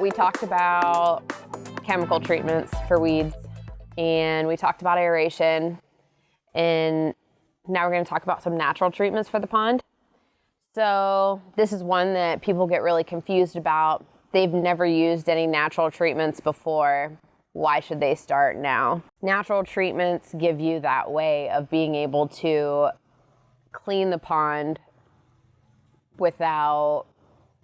we talked about chemical treatments for weeds, and we talked about aeration, and now we're going to talk about some natural treatments for the pond. So this is one that people get really confused about. They've never used any natural treatments before. Why should they start now? Natural treatments give you that way of being able to clean the pond without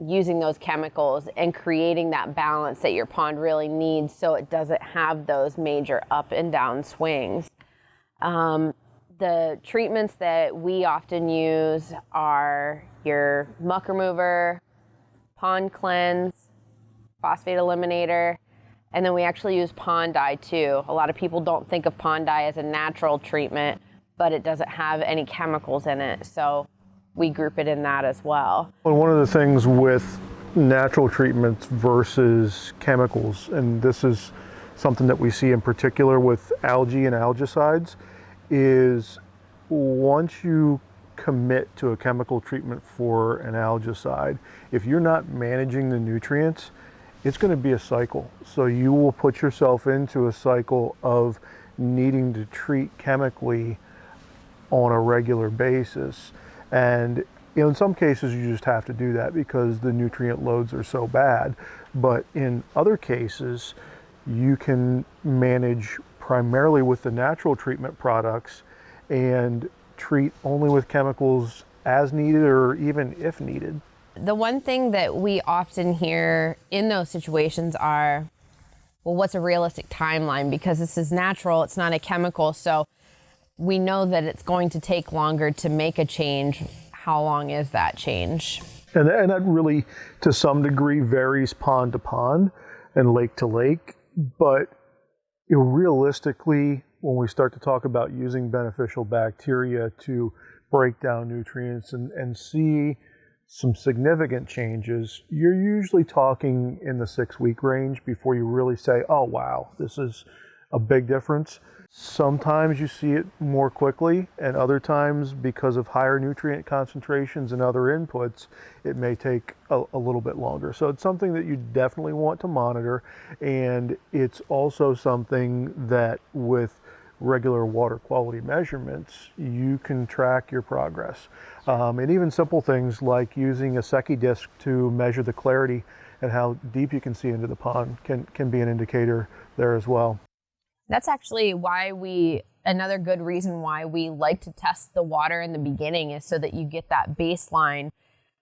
using those chemicals and creating that balance that your pond really needs so it doesn't have those major up and down swings. The treatments that we often use are your muck remover, pond cleanse, phosphate eliminator, and then we actually use pond dye too. A lot of people don't think of pond dye as a natural treatment, but it doesn't have any chemicals in it, so we group it in that as well. Well, one of the things with natural treatments versus chemicals, and this is something that we see in particular with algae and algicides, is once you commit to a chemical treatment for an algicide, if you're not managing the nutrients, it's going to be a cycle. So you will put yourself into a cycle of needing to treat chemically on a regular basis. And in some cases you just have to do that because the nutrient loads are so bad. But in other cases, you can manage primarily with the natural treatment products and treat only with chemicals as needed or even if needed. The one thing that we often hear in those situations are, well, what's a realistic timeline? Because this is natural, it's not a chemical, so we know that it's going to take longer to make a change. How long is that change? And that really, to some degree, varies pond to pond and lake to lake. But realistically, when we start to talk about using beneficial bacteria to break down nutrients and see some significant changes, you're usually talking in the 6-week range before you really say, oh wow, this is a big difference. Sometimes you see it more quickly, and other times, because of higher nutrient concentrations and other inputs, it may take a little bit longer. So it's something that you definitely want to monitor, and it's also something that with regular water quality measurements, you can track your progress. And even simple things like using a Secchi disc to measure the clarity and how deep you can see into the pond can be an indicator there as well. That's actually why another good reason why we like to test the water in the beginning is so that you get that baseline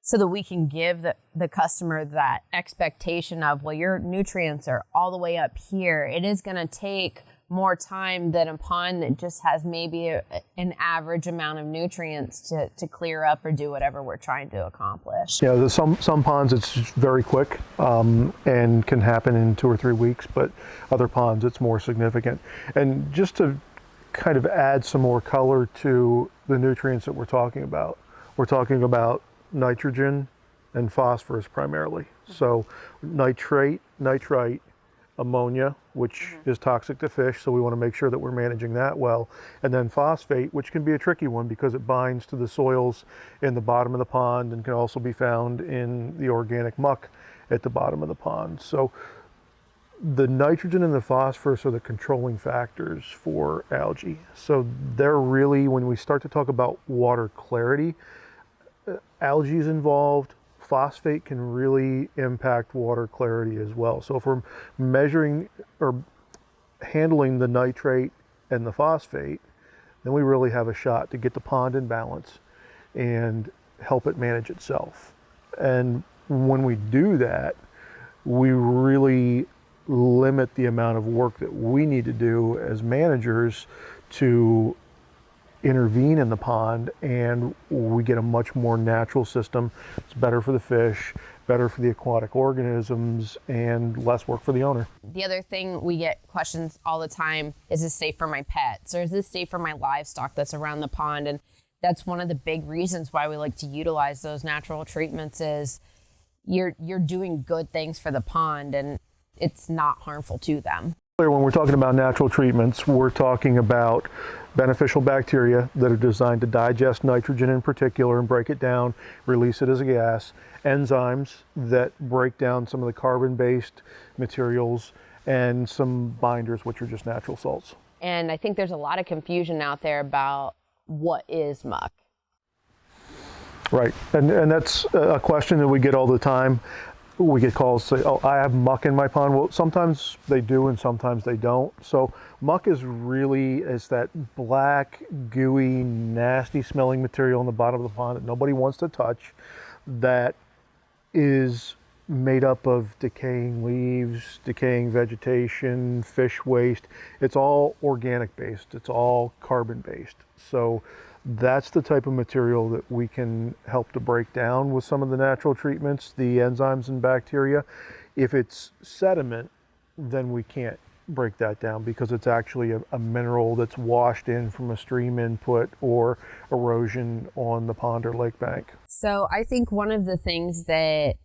so that we can give the customer that expectation of, well, your nutrients are all the way up here. It is going to take more time than a pond that just has maybe an average amount of nutrients to clear up or do whatever we're trying to accomplish. Yeah, there's some ponds it's very quick and can happen in 2 or 3 weeks, but other ponds it's more significant. And just to kind of add some more color to the nutrients that we're talking about nitrogen and phosphorus primarily. So nitrate, nitrite, ammonia, which is toxic to fish, so we want to make sure that we're managing that well. And then phosphate, which can be a tricky one because it binds to the soils in the bottom of the pond and can also be found in the organic muck at the bottom of the pond. So the nitrogen and the phosphorus are the controlling factors for algae. So they're really, when we start to talk about water clarity, algae is involved. Phosphate can really impact water clarity as well. So if we're measuring or handling the nitrate and the phosphate, then we really have a shot to get the pond in balance and help it manage itself. And when we do that, we really limit the amount of work that we need to do as managers to intervene in the pond, and we get a much more natural system. It's better for the fish, better for the aquatic organisms, and less work for the owner. The other thing we get questions all the time, is this safe for my pets, or is this safe for my livestock that's around the pond? And that's one of the big reasons why we like to utilize those natural treatments is you're doing good things for the pond and it's not harmful to them. When we're talking about natural treatments, we're talking about beneficial bacteria that are designed to digest nitrogen in particular and break it down, release it as a gas, enzymes that break down some of the carbon-based materials, and some binders, which are just natural salts. And I think there's a lot of confusion out there about what is muck. Right, and that's a question that we get all the time. We get calls say, oh, I have muck in my pond. Well, sometimes they do and sometimes they don't. So muck is that black, gooey, nasty smelling material in the bottom of the pond that nobody wants to touch, that is made up of decaying leaves, decaying vegetation, fish waste. It's all organic based, it's all carbon based. So that's the type of material that we can help to break down with some of the natural treatments, the enzymes and bacteria. If it's sediment, then we can't break that down because it's actually a mineral that's washed in from a stream input or erosion on the pond or lake bank. So I think one of the things that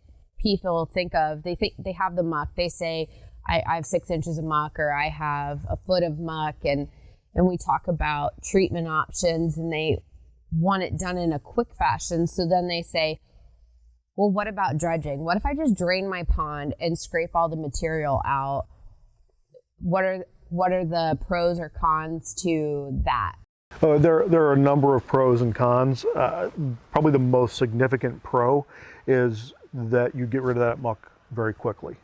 people think of, they have the muck, they say, I have 6 inches of muck, or I have a foot of muck, and we talk about treatment options, and they want it done in a quick fashion. So then they say, well, what about dredging? What if I just drain my pond and scrape all the material out? What are the pros or cons to that? There are a number of pros and cons. Probably the most significant pro is that you get rid of that muck very quickly.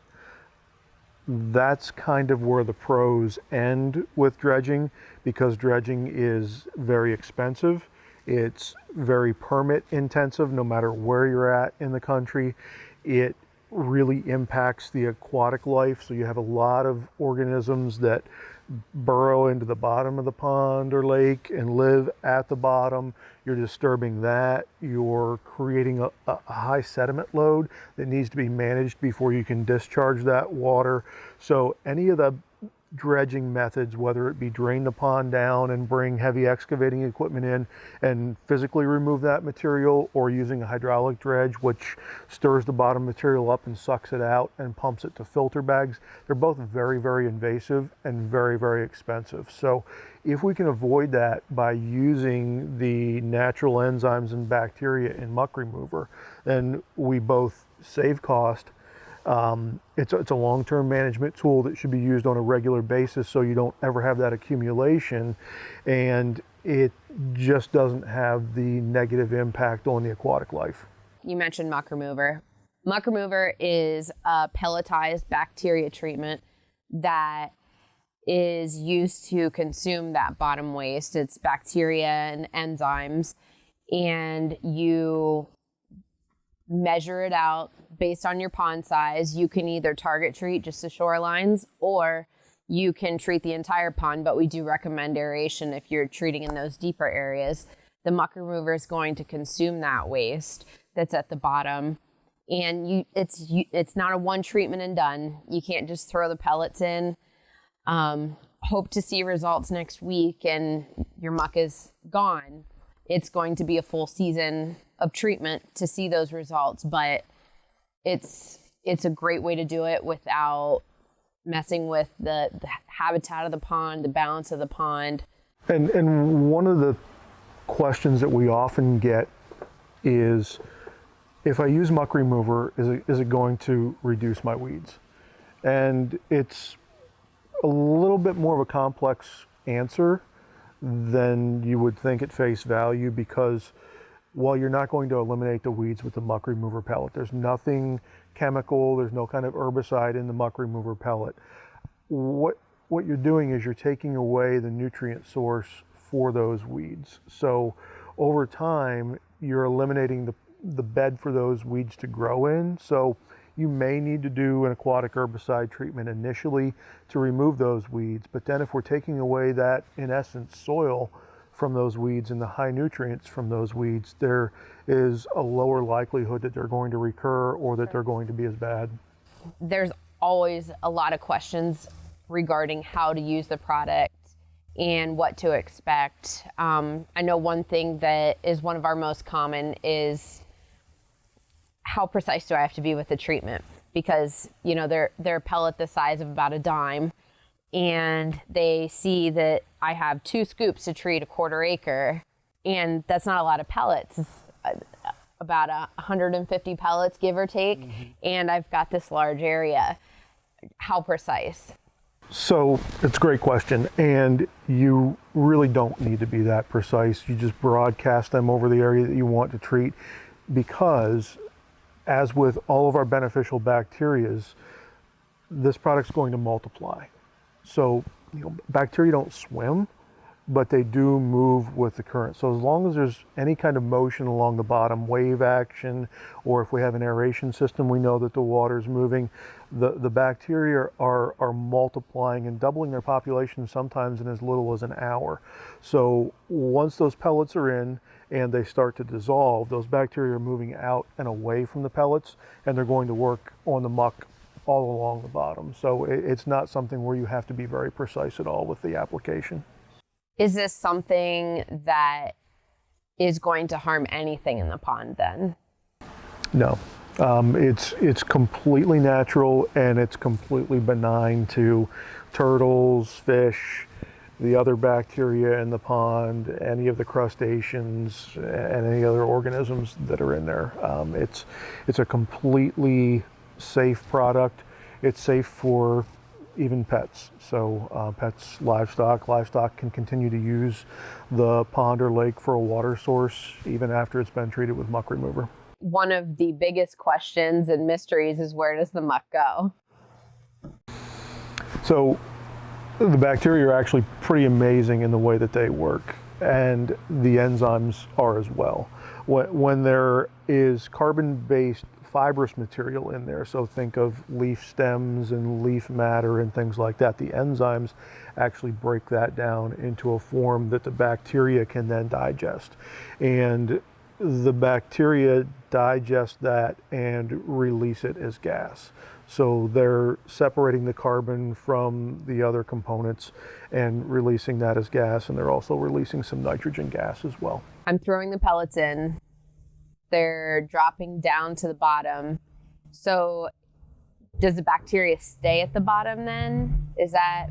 That's kind of where the pros end with dredging, because dredging is very expensive. It's very permit intensive no matter where you're at in the country. It really impacts the aquatic life. So you have a lot of organisms that burrow into the bottom of the pond or lake and live at the bottom. You're disturbing that. You're creating a high sediment load that needs to be managed before you can discharge that water. So any of the dredging methods, whether it be drain the pond down and bring heavy excavating equipment in and physically remove that material, or using a hydraulic dredge, which stirs the bottom material up and sucks it out and pumps it to filter bags, they're both very, very invasive and very, very expensive. So if we can avoid that by using the natural enzymes and bacteria in muck remover, then we both save cost. It's a long-term management tool that should be used on a regular basis so you don't ever have that accumulation, and it just doesn't have the negative impact on the aquatic life. You mentioned muck remover. Muck remover is a pelletized bacteria treatment that is used to consume that bottom waste. It's bacteria and enzymes, and you measure it out based on your pond size. You can either target treat just the shorelines, or you can treat the entire pond, but we do recommend aeration if you're treating in those deeper areas. The muck remover is going to consume that waste that's at the bottom, and it's not a one treatment and done. You can't just throw the pellets in, hope to see results next week, and your muck is gone. It's going to be a full season of treatment to see those results, but it's a great way to do it without messing with the habitat of the pond, the balance of the pond. And one of the questions that we often get is, if I use muck remover, is it going to reduce my weeds? And it's a little bit more of a complex answer than you would think at face value, because while you're not going to eliminate the weeds with the muck remover pellet, there's nothing chemical, there's no kind of herbicide in the muck remover pellet. What you're doing is you're taking away the nutrient source for those weeds. So over time, you're eliminating the bed for those weeds to grow in. So you may need to do an aquatic herbicide treatment initially to remove those weeds. But then if we're taking away that, in essence, soil from those weeds and the high nutrients from those weeds, there is a lower likelihood that they're going to recur or that they're going to be as bad. There's always a lot of questions regarding how to use the product and what to expect. I know one thing that is one of our most common is, how precise do I have to be with the treatment? Because, you know, they're a pellet the size of about a dime, and they see that I have 2 scoops to treat a 1/4 acre, and that's not a lot of pellets. about 150 pellets, give or take, and I've got this large area. How precise? So it's a great question, and you really don't need to be that precise. You just broadcast them over the area that you want to treat, because as with all of our beneficial bacterias, this product's going to multiply. So, bacteria don't swim, but they do move with the current. So as long as there's any kind of motion along the bottom, wave action, or if we have an aeration system, we know that the water's moving. The bacteria are multiplying and doubling their population sometimes in as little as an hour. So once those pellets are in and they start to dissolve, those bacteria are moving out and away from the pellets, and they're going to work on the muck all along the bottom. So it's not something where you have to be very precise at all with the application. Is this something that is going to harm anything in the pond then? No, it's completely natural, and it's completely benign to turtles, fish, the other bacteria in the pond, any of the crustaceans, and any other organisms that are in there. It's a completely safe product. It's safe for even pets. So pets, livestock can continue to use the pond or lake for a water source even after it's been treated with muck remover. One of the biggest questions and mysteries is, where does the muck go? So the bacteria are actually pretty amazing in the way that they work, and the enzymes are as well. When there is carbon-based fibrous material in there, so think of leaf stems and leaf matter and things like that, the enzymes actually break that down into a form that the bacteria can then digest. And the bacteria digest that and release it as gas. So they're separating the carbon from the other components and releasing that as gas, and they're also releasing some nitrogen gas as well. I'm throwing the pellets in. They're dropping down to the bottom. So does the bacteria stay at the bottom then? Is that?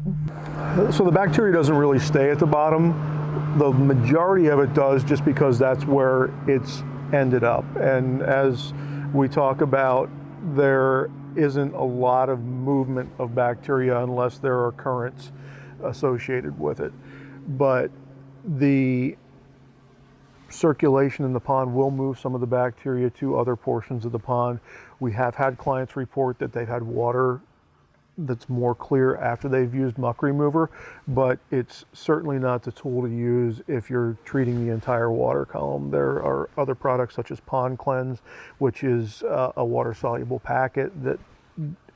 So the bacteria doesn't really stay at the bottom. The majority of it does, just because that's where it's ended up. And as we talk about, there isn't a lot of movement of bacteria unless there are currents associated with it. But the circulation in the pond will move some of the bacteria to other portions of the pond. We have had clients report that they've had water that's more clear after they've used muck remover, but it's certainly not the tool to use if you're treating the entire water column. There are other products such as Pond Cleanse, which is a water-soluble packet that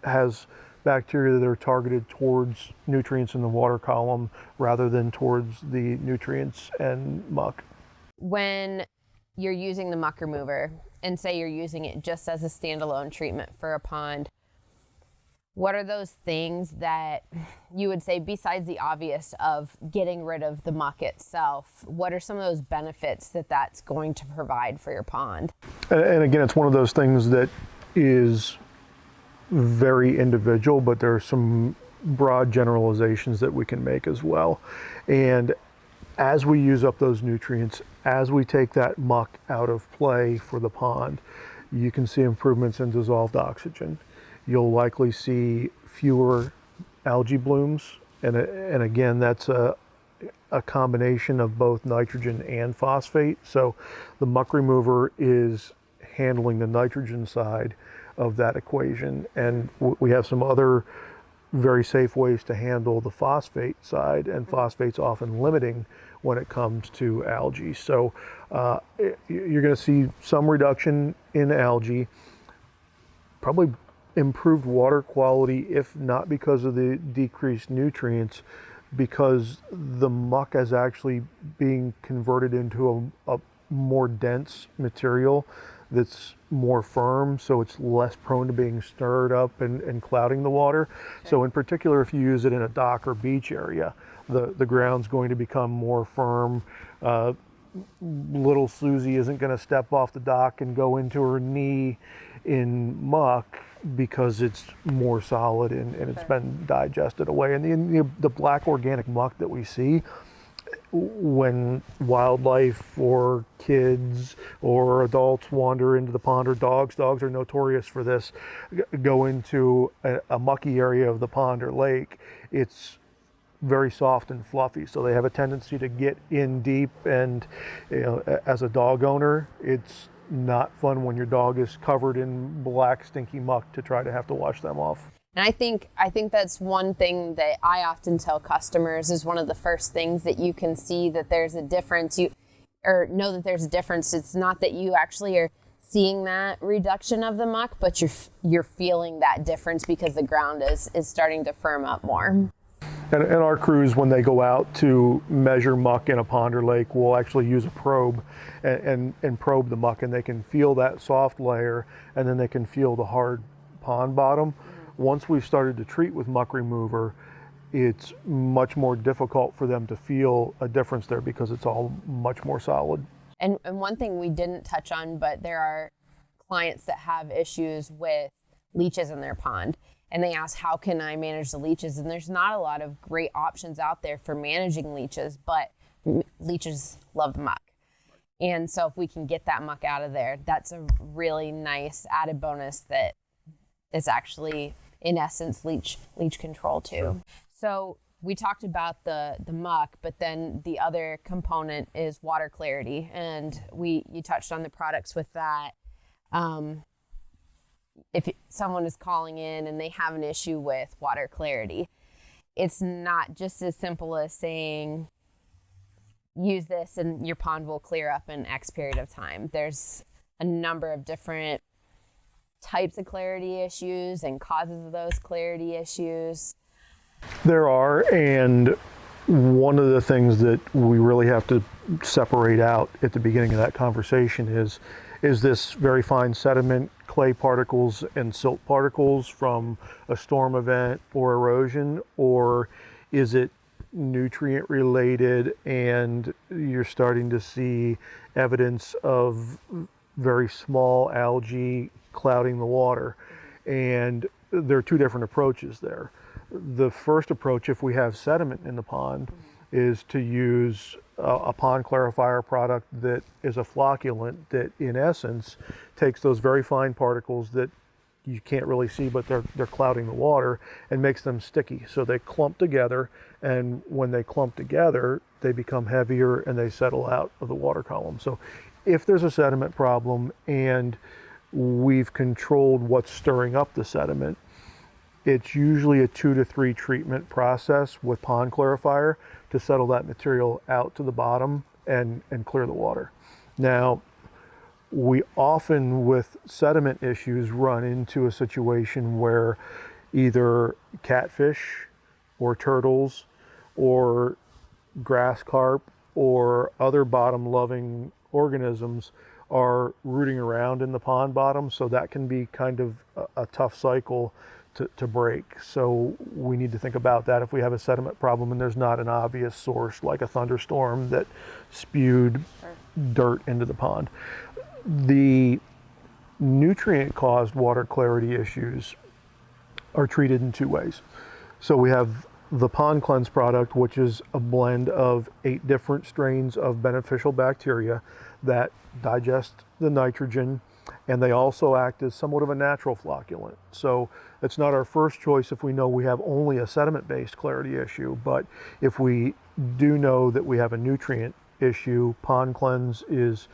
has bacteria that are targeted towards nutrients in the water column rather than towards the nutrients and muck. When you're using the muck remover, and say you're using it just as a standalone treatment for a pond, what are those things that you would say, besides the obvious of getting rid of the muck itself, what are some of those benefits that that's going to provide for your pond? And again, it's one of those things that is very individual, but there are some broad generalizations that we can make as well. And as we use up those nutrients, as we take that muck out of play for the pond, you can see improvements in dissolved oxygen. You'll likely see fewer algae blooms, and again, that's a combination of both nitrogen and phosphate. So the muck remover is handling the nitrogen side of that equation, and we have some other very safe ways to handle the phosphate side, and phosphate's often limiting when it comes to algae. So you're going to see some reduction in algae, probably improved water quality, if not because of the decreased nutrients, because the muck is actually being converted into a more dense material that's more firm, so it's less prone to being stirred up and clouding the water. Okay. So in particular, if you use it in a dock or beach area, the ground's going to become more firm. Little Susie isn't going to step off the dock and go into her knee in muck because it's more solid and it's been digested away. And the black organic muck that we see when wildlife or kids or adults wander into the pond, or dogs are notorious for this, go into a mucky area of the pond or lake, it's very soft and fluffy, so they have a tendency to get in deep. And as a dog owner, it's not fun when your dog is covered in black stinky muck to try to have to wash them off. And I think that's one thing that I often tell customers is one of the first things that you can see that there's a difference, or know that there's a difference. It's not that you actually are seeing that reduction of the muck, but you're feeling that difference because the ground is starting to firm up more. And our crews, when they go out to measure muck in a pond or lake, will actually use a probe and probe the muck, and they can feel that soft layer, and then they can feel the hard pond bottom. Once we've started to treat with muck remover, it's much more difficult for them to feel a difference there because it's all much more solid. And one thing we didn't touch on, but there are clients that have issues with leeches in their pond. And they ask, how can I manage the leeches? And there's not a lot of great options out there for managing leeches, but leeches love the muck. And so if we can get that muck out of there, that's a really nice added bonus that is actually, in essence, leech control too. Sure. So we talked about the muck, but then the other component is water clarity. And you touched on the products with that. If someone is calling in and they have an issue with water clarity, it's not just as simple as saying, use this and your pond will clear up in X period of time. There's a number of different types of clarity issues and causes of those clarity issues. There are, and one of the things that we really have to separate out at the beginning of that conversation is this very fine sediment, clay particles, and silt particles from a storm event or erosion, or is it nutrient related and you're starting to see evidence of very small algae clouding the water? And there are two different approaches there. The first approach, if we have sediment in the pond, is to use a pond clarifier product that is a flocculant that in essence takes those very fine particles that you can't really see, but they're clouding the water, and makes them sticky. So they clump together, and when they clump together, they become heavier and they settle out of the water column. So if there's a sediment problem and we've controlled what's stirring up the sediment, it's usually a 2 to 3 treatment process with pond clarifier to settle that material out to the bottom and clear the water. Now, we often with sediment issues run into a situation where either catfish or turtles or grass carp or other bottom loving organisms are rooting around in the pond bottom, so that can be kind of a tough cycle to break. So we need to think about that if we have a sediment problem and there's not an obvious source like a thunderstorm that spewed dirt into the pond. The nutrient caused water clarity issues are treated in 2 ways. So we have the Pond Cleanse product, which is a blend of 8 different strains of beneficial bacteria that digest the nitrogen, and they also act as somewhat of a natural flocculant. So it's not our first choice if we know we have only a sediment-based clarity issue, but if we do know that we have a nutrient issue, Pond Cleanse is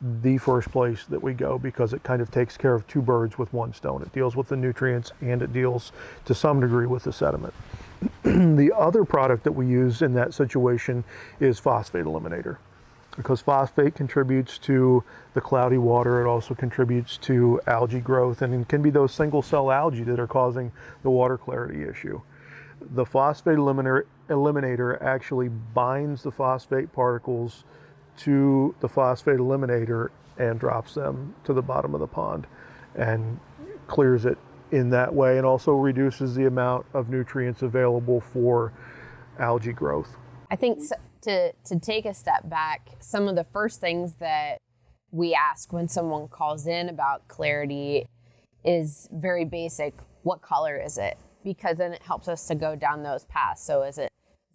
the first place that we go because it kind of takes care of 2 birds with 1 stone. It deals with the nutrients and it deals to some degree with the sediment. The other product that we use in that situation is Phosphate Eliminator, because phosphate contributes to the cloudy water. It also contributes to algae growth, and it can be those single cell algae that are causing the water clarity issue. The Phosphate Eliminator actually binds the phosphate particles to the phosphate eliminator and drops them to the bottom of the pond and clears it in that way, and also reduces the amount of nutrients available for algae growth. I think to take a step back, some of the first things that we ask when someone calls in about clarity is very basic. What color is it? Because then it helps us to go down those paths. So is it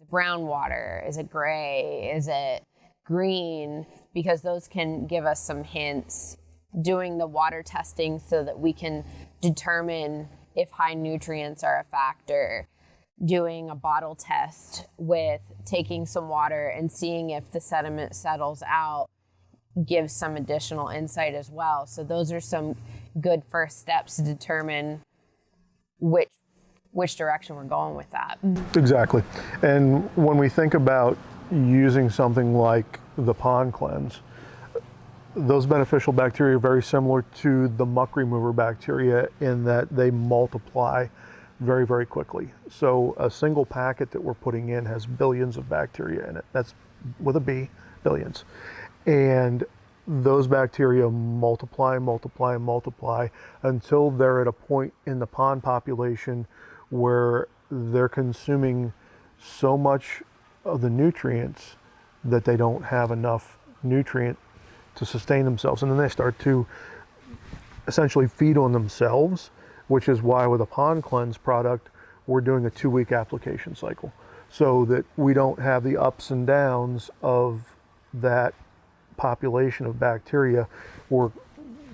brown water? Is it gray? Is it green? Because those can give us some hints. Doing the water testing so that we can determine if high nutrients are a factor. Doing a bottle test with taking some water and seeing if the sediment settles out gives some additional insight as well. So those are some good first steps to determine which direction we're going with that. Exactly. And when we think about using something like the pond cleanse, those beneficial bacteria are very similar to the muck remover bacteria in that they multiply very, very quickly. So a single packet that we're putting in has billions of bacteria in it. That's with a B, billions. And those bacteria multiply, multiply, multiply until they're at a point in the pond population where they're consuming so much of the nutrients that they don't have enough nutrient to sustain themselves. And then they start to essentially feed on themselves, which is why with a pond cleanse product, we're doing a 2-week application cycle so that we don't have the ups and downs of that population of bacteria. We're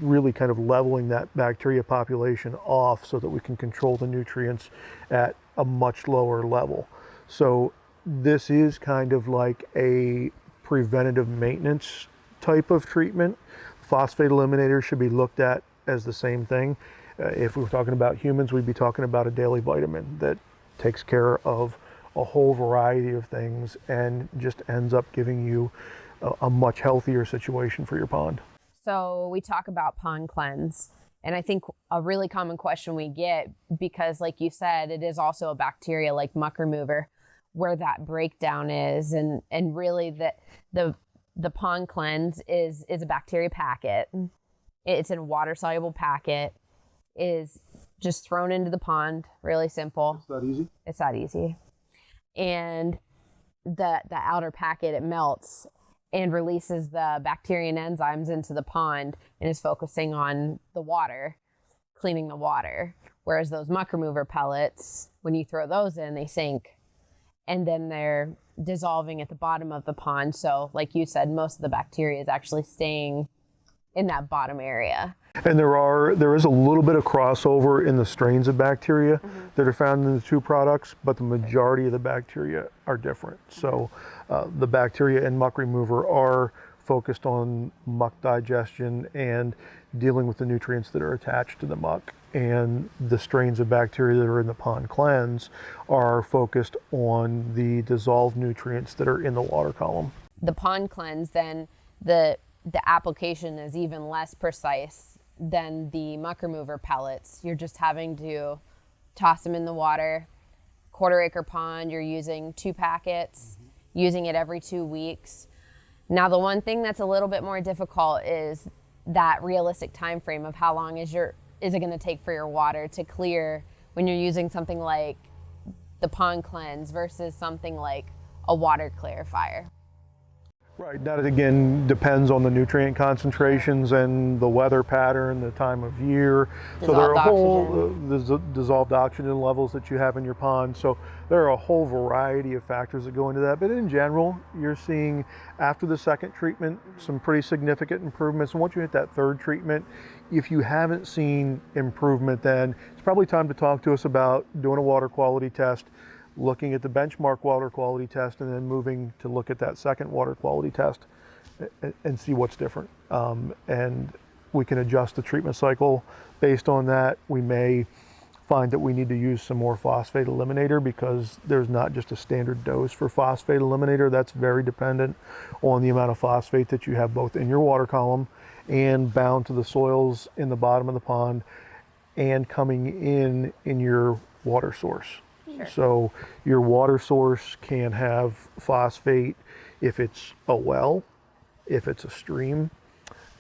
really kind of leveling that bacteria population off so that we can control the nutrients at a much lower level. So this is kind of like a preventative maintenance type of treatment. Phosphate Eliminator should be looked at as the same thing. If we were talking about humans, we'd be talking about a daily vitamin that takes care of a whole variety of things and just ends up giving you a much healthier situation for your pond. So we talk about pond cleanse, and I think a really common question we get, because like you said, it is also a bacteria like muck remover, where that breakdown is, and really the pond cleanse is a bacteria packet. It's in a water soluble packet, is just thrown into the pond, really simple. It's that easy? It's that easy. And the outer packet, it melts and releases the bacteria and enzymes into the pond and is focusing on the water, cleaning the water. Whereas those muck remover pellets, when you throw those in, they sink and then they're dissolving at the bottom of the pond. So like you said, most of the bacteria is actually staying in that bottom area. And there is a little bit of crossover in the strains of bacteria that are found in the two products, but the majority of the bacteria are different. So the bacteria in muck remover are focused on muck digestion and dealing with the nutrients that are attached to the muck. And the strains of bacteria that are in the pond cleanse are focused on the dissolved nutrients that are in the water column. The pond cleanse, then the application is even less precise than the muck remover pellets. You're just having to toss them in the water. 1/4 acre pond, you're using 2 packets, using it every 2 weeks. Now the one thing that's a little bit more difficult is that realistic time frame of how long is it going to take for your water to clear when you're using something like the pond cleanse versus something like a water clarifier. Right, that again depends on the nutrient concentrations and the weather pattern, the time of year. So there are a whole dissolved oxygen levels that you have in your pond. So there are a whole variety of factors that go into that. But in general, you're seeing after the second treatment some pretty significant improvements. And once you hit that third treatment, if you haven't seen improvement, then it's probably time to talk to us about doing a water quality test, looking at the benchmark water quality test, and then moving to look at that second water quality test and see what's different. And we can adjust the treatment cycle based on that. We may find that we need to use some more Phosphate Eliminator because there's not just a standard dose for Phosphate Eliminator. That's very dependent on the amount of phosphate that you have both in your water column and bound to the soils in the bottom of the pond and coming in your water source. Sure. So your water source can have phosphate if it's a well, if it's a stream,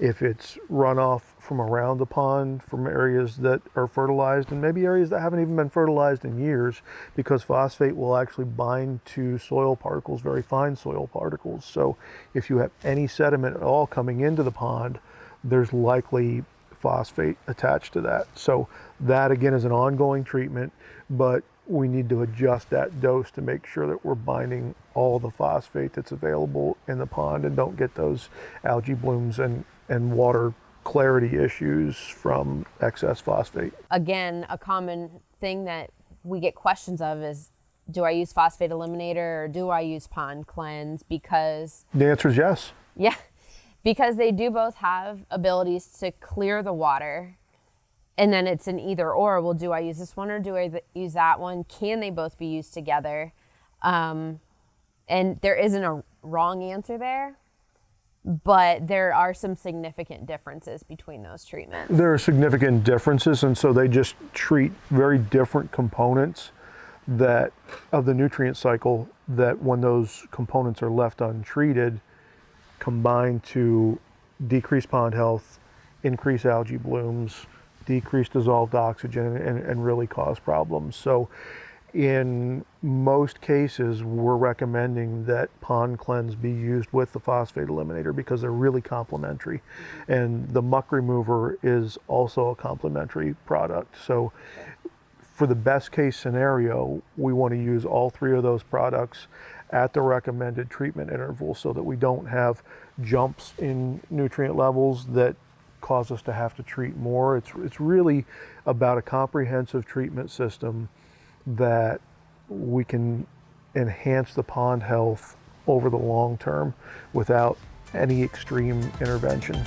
if it's runoff from around the pond, from areas that are fertilized, and maybe areas that haven't even been fertilized in years, because phosphate will actually bind to soil particles, very fine soil particles. So if you have any sediment at all coming into the pond, there's likely phosphate attached to that. So that again is an ongoing treatment, but we need to adjust that dose to make sure that we're binding all the phosphate that's available in the pond and don't get those algae blooms and water clarity issues from excess phosphate. Again, a common thing that we get questions of is, do I use Phosphate Eliminator or do I use Pond Cleanse? Because The answer is yes. yeah, because they do both have abilities to clear the water. And then it's an either or. Well, do I use this one or do I use that one? Can they both be used together? And there isn't a wrong answer there, but there are some significant differences between those treatments. There are significant differences, and so they just treat very different components that of the nutrient cycle that when those components are left untreated combine to decrease pond health, increase algae blooms, decrease dissolved oxygen, and really cause problems. So in most cases, we're recommending that Pond Cleanse be used with the Phosphate Eliminator because they're really complementary. And the muck remover is also a complementary product. So for the best case scenario, we want to use all three of those products at the recommended treatment interval so that we don't have jumps in nutrient levels that cause us to have to treat more. It's really about a comprehensive treatment system that we can enhance the pond health over the long term without any extreme intervention.